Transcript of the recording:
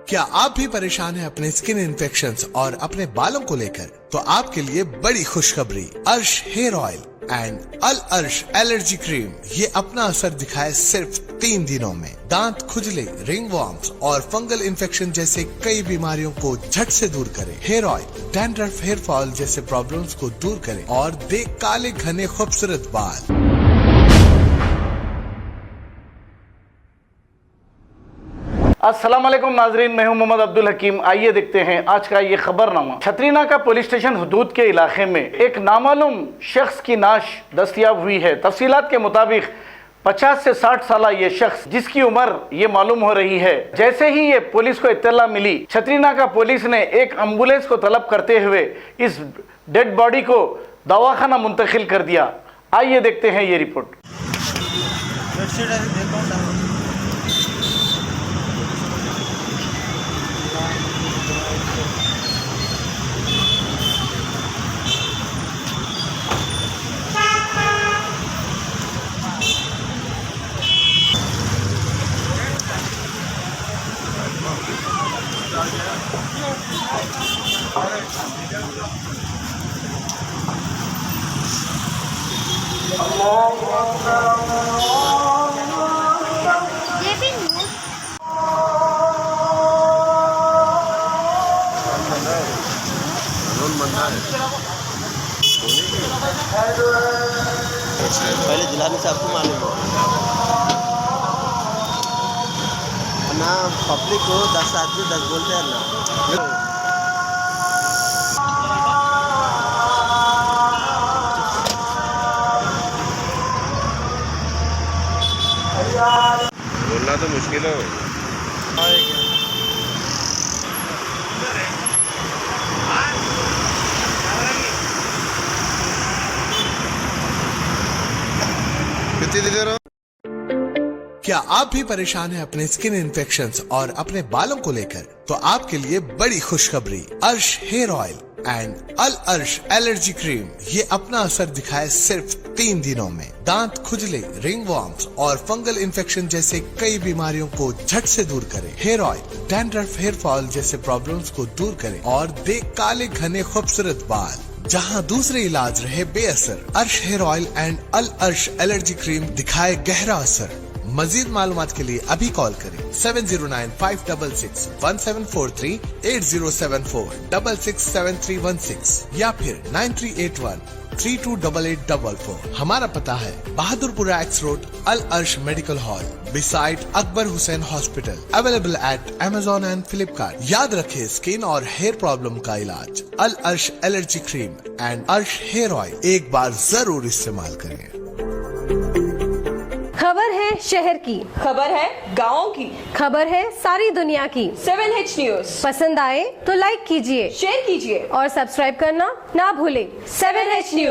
क्या आप भी परेशान हैं अपने स्किन इन्फेक्शंस और अपने बालों को लेकर? तो आपके लिए बड़ी खुशखबरी, अर्श हेयर ऑयल एंड अल अर्श एलर्जी क्रीम ये अपना असर दिखाए सिर्फ 3 दिनों में। दांत खुजले, रिंग वॉर्म्स और फंगल इन्फेक्शन जैसे कई बीमारियों को झट से दूर करे। Hair oil dandruff, hair fall जैसे प्रॉब्लम्स को दूर करे और दे काले घने खूबसूरत बाल। अस्सलाम वालेकुम नाजरीन, मैं हूं मोहम्मद अब्दुल हकीम। आइए देखते हैं आज का ये खबरनामा। छतरीना का पुलिस स्टेशन हदूद के इलाके में एक नामालूम शख्स की नाश दस्तयाब हुई है। तफसीलात के मुताबिक 50 से 60 साल ये शख्स, जिसकी उम्र ये मालूम हो रही है। जैसे ही ये पुलिस को इत्तला मिली, छतरीना का पुलिस ने एक एम्बुलेंस को तलब करते हुए इस डेड बॉडी को दवाखाना मुंतकिल कर दिया। आइए देखते हैं ये रिपोर्ट। पहले दिलाने से आपको मालूम हो ना, पब्लिक को 10 आदमी 10 बोलते हैं ना। बोलना तो मुश्किल है। कितनी देर हो? क्या आप भी परेशान हैं अपने स्किन इन्फेक्शंस और अपने बालों को लेकर? तो आपके लिए बड़ी खुशखबरी, अर्श हेयर ऑयल एंड अल अर्श एलर्जी क्रीम ये अपना असर दिखाए सिर्फ 3 दिनों में। दांत खुजले, रिंग वॉर्म्स और फंगल इन्फेक्शन जैसे कई बीमारियों को झट से दूर करे। Hair oil dandruff, hair fall जैसे प्रॉब्लम्स को दूर करे और दे काले घने खूबसूरत बाल। जहां दूसरे इलाज रहे बेअसर, अर्श हेयर ऑयल एंड अल अर्श एलर्जी क्रीम दिखाए गहरा असर। मजीद मालूमात के लिए अभी कॉल करें 7095661743, 8074667316 या फिर 9381328844। हमारा पता है बहादुरपुरा एक्स रोड, अल अर्श medical hall beside Akbar Hussain hospital. Available at Amazon and Flipkart। याद रखें, स्किन और हेयर प्रॉब्लम का इलाज अल अर्श एलर्जी क्रीम एंड अर्श हेयर ऑयल एक बार जरूर इस्तेमाल करें। खबर है शहर की, खबर है गाँव की, खबर है सारी दुनिया की। 7H न्यूज पसंद आए तो लाइक कीजिए, शेयर कीजिए और सब्सक्राइब करना ना भूलें। 7H news.